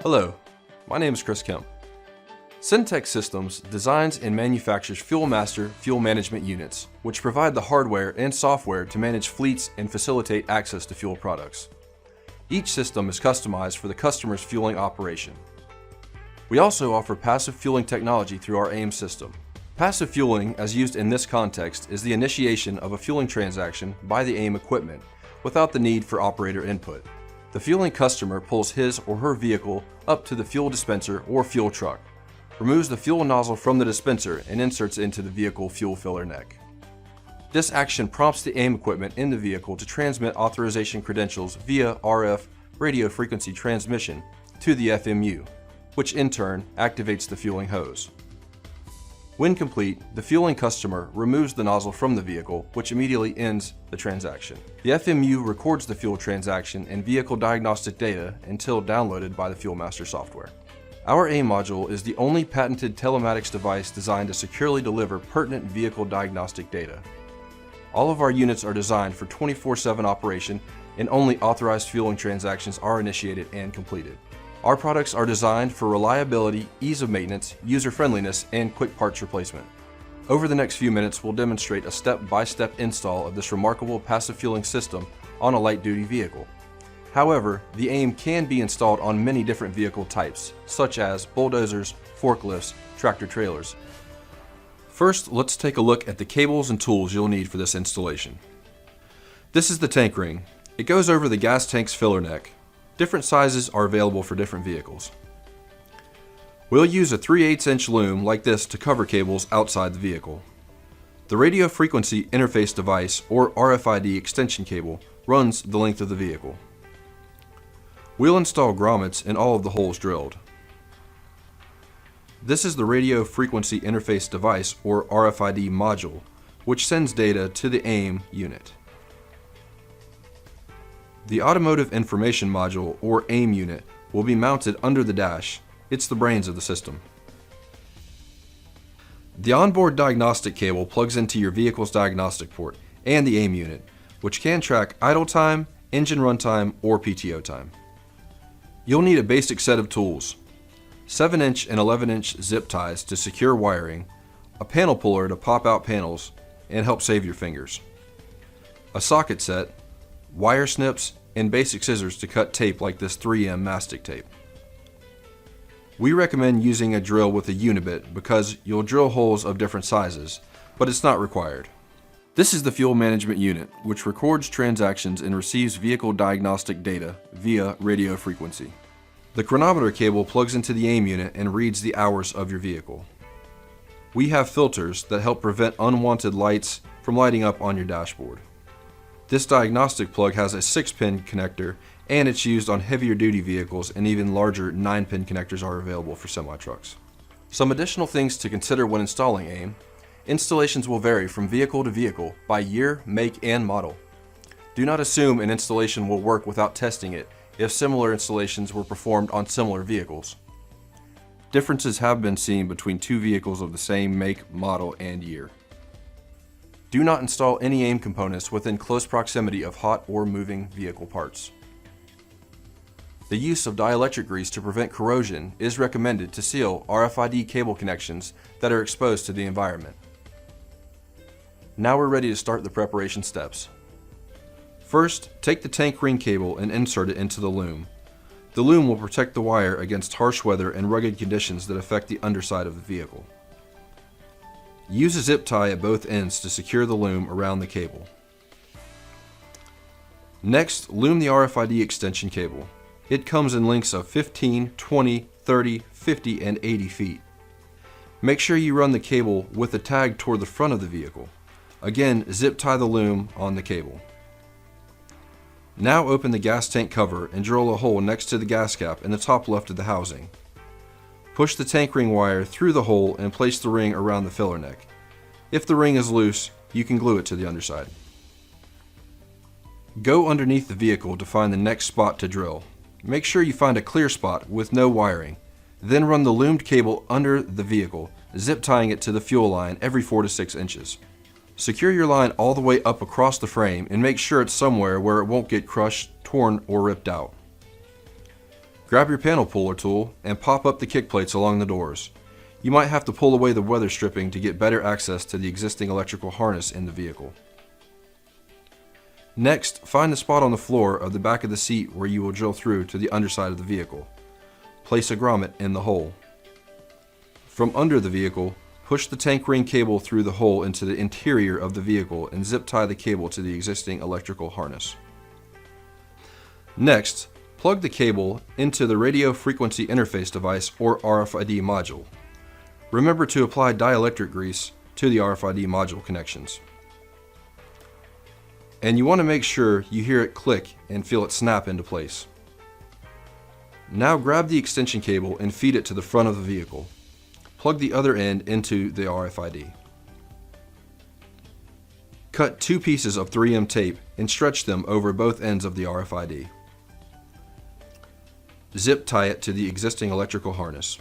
Hello, my name is Chris Kemp. Syntec Systems designs and manufactures Fuelmaster fuel management units, which provide the hardware and software to manage fleets and facilitate access to fuel products. Each system is customized for the customer's fueling operation. We also offer passive fueling technology through our AIM system. Passive fueling, as used in this context, is the initiation of a fueling transaction by the AIM equipment without the need for operator input. The fueling customer pulls his or her vehicle up to the fuel dispenser or fuel truck, removes the fuel nozzle from the dispenser and inserts it into the vehicle fuel filler neck. This action prompts the AIM equipment in the vehicle to transmit authorization credentials via RF radio frequency transmission to the FMU, which in turn activates the fueling hose. When complete, the fueling customer removes the nozzle from the vehicle, which immediately ends the transaction. The FMU records the fuel transaction and vehicle diagnostic data until downloaded by the Fuelmaster software. Our AIM module is the only patented telematics device designed to securely deliver pertinent vehicle diagnostic data. All of our units are designed for 24/7 operation, and only authorized fueling transactions are initiated and completed. Our products are designed for reliability, ease of maintenance, user-friendliness, and quick parts replacement. Over the next few minutes, we'll demonstrate a step-by-step install of this remarkable passive fueling system on a light-duty vehicle. However, the AIM can be installed on many different vehicle types, such as bulldozers, forklifts, tractor-trailers. First, let's take a look at the cables and tools you'll need for this installation. This is the tank ring. It goes over the gas tank's filler neck. Different sizes are available for different vehicles. We'll use a 3/8" loom like this to cover cables outside the vehicle. The radio frequency interface device, or RFID extension cable, runs the length of the vehicle. We'll install grommets in all of the holes drilled. This is the radio frequency interface device, or RFID module, which sends data to the AIM unit. The Automotive Information Module, or AIM unit, will be mounted under the dash. It's the brains of the system. The onboard diagnostic cable plugs into your vehicle's diagnostic port and the AIM unit, which can track idle time, engine runtime, or PTO time. You'll need a basic set of tools: 7" and 11" zip ties to secure wiring, a panel puller to pop out panels and help save your fingers, a socket set, wire snips, and basic scissors to cut tape like this 3M mastic tape. We recommend using a drill with a unibit because you'll drill holes of different sizes, but it's not required. This is the fuel management unit, which records transactions and receives vehicle diagnostic data via radio frequency. The chronometer cable plugs into the AIM unit and reads the hours of your vehicle. We have filters that help prevent unwanted lights from lighting up on your dashboard. This diagnostic plug has a 6-pin connector, and it's used on heavier duty vehicles, and even larger 9-pin connectors are available for semi-trucks. Some additional things to consider when installing AIM: installations will vary from vehicle to vehicle by year, make, and model. Do not assume an installation will work without testing it if similar installations were performed on similar vehicles. Differences have been seen between two vehicles of the same make, model, and year. Do not install any AIM components within close proximity of hot or moving vehicle parts. The use of dielectric grease to prevent corrosion is recommended to seal RFID cable connections that are exposed to the environment. Now we're ready to start the preparation steps. First, take the tank ring cable and insert it into the loom. The loom will protect the wire against harsh weather and rugged conditions that affect the underside of the vehicle. Use a zip tie at both ends to secure the loom around the cable. Next, loom the RFID extension cable. It comes in lengths of 15, 20, 30, 50, and 80 feet. Make sure you run the cable with the tag toward the front of the vehicle. Again, zip tie the loom on the cable. Now open the gas tank cover and drill a hole next to the gas cap in the top left of the housing. Push the tank ring wire through the hole and place the ring around the filler neck. If the ring is loose, you can glue it to the underside. Go underneath the vehicle to find the next spot to drill. Make sure you find a clear spot with no wiring. Then run the loomed cable under the vehicle, zip tying it to the fuel line every 4 to 6 inches. Secure your line all the way up across the frame and make sure it's somewhere where it won't get crushed, torn, or ripped out. Grab your panel puller tool and pop up the kick plates along the doors. You might have to pull away the weather stripping to get better access to the existing electrical harness in the vehicle. Next, find the spot on the floor of the back of the seat where you will drill through to the underside of the vehicle. Place a grommet in the hole. From under the vehicle, push the tank ring cable through the hole into the interior of the vehicle and zip tie the cable to the existing electrical harness. Next, plug the cable into the radio frequency interface device or RFID module. Remember to apply dielectric grease to the RFID module connections. And you want to make sure you hear it click and feel it snap into place. Now grab the extension cable and feed it to the front of the vehicle. Plug the other end into the RFID. Cut 2 pieces of 3M tape and stretch them over both ends of the RFID. Zip tie it to the existing electrical harness.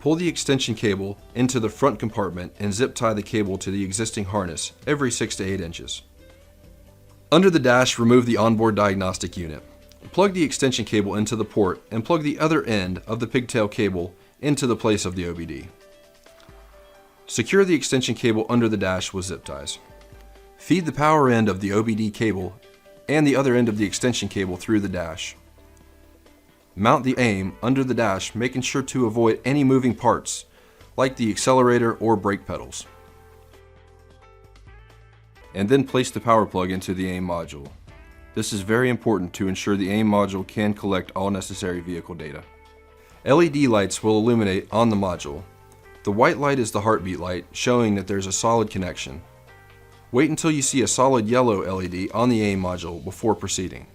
Pull the extension cable into the front compartment and zip tie the cable to the existing harness every 6 to 8 inches. Under the dash, remove the onboard diagnostic unit. Plug the extension cable into the port and plug the other end of the pigtail cable into the place of the OBD. Secure the extension cable under the dash with zip ties. Feed the power end of the OBD cable and the other end of the extension cable through the dash. Mount the AIM under the dash, making sure to avoid any moving parts, like the accelerator or brake pedals. And then place the power plug into the AIM module. This is very important to ensure the AIM module can collect all necessary vehicle data. LED lights will illuminate on the module. The white light is the heartbeat light, showing that there's a solid connection. Wait until you see a solid yellow LED on the AIM module before proceeding.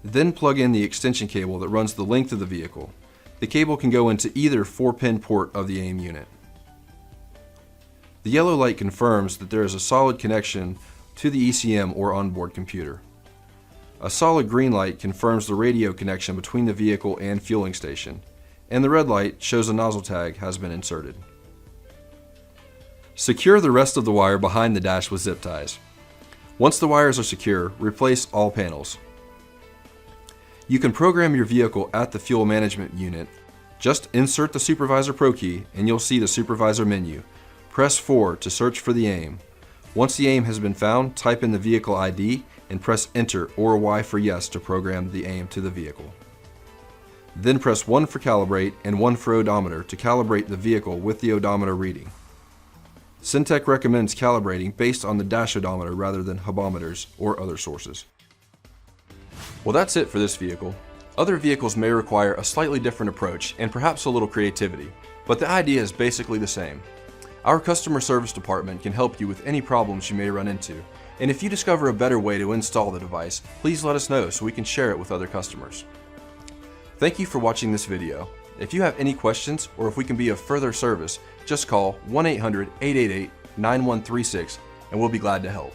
Then plug in the extension cable that runs the length of the vehicle. The cable can go into either 4-pin port of the AIM unit. The yellow light confirms that there is a solid connection to the ECM or onboard computer. A solid green light confirms the radio connection between the vehicle and fueling station, and the red light shows a nozzle tag has been inserted. Secure the rest of the wire behind the dash with zip ties. Once the wires are secure, replace all panels. You can program your vehicle at the fuel management unit. Just insert the Supervisor Pro key and you'll see the Supervisor menu. Press 4 to search for the AIM. Once the AIM has been found, type in the vehicle ID and press Enter or Y for Yes to program the AIM to the vehicle. Then press 1 for Calibrate and 1 for Odometer to calibrate the vehicle with the odometer reading. Syntec recommends calibrating based on the dash odometer rather than hubometers or other sources. Well, that's it for this vehicle. Other vehicles may require a slightly different approach and perhaps a little creativity, but the idea is basically the same. Our customer service department can help you with any problems you may run into, and if you discover a better way to install the device, please let us know so we can share it with other customers. Thank you for watching this video. If you have any questions or if we can be of further service, just call 1-800-888-9136 and we'll be glad to help.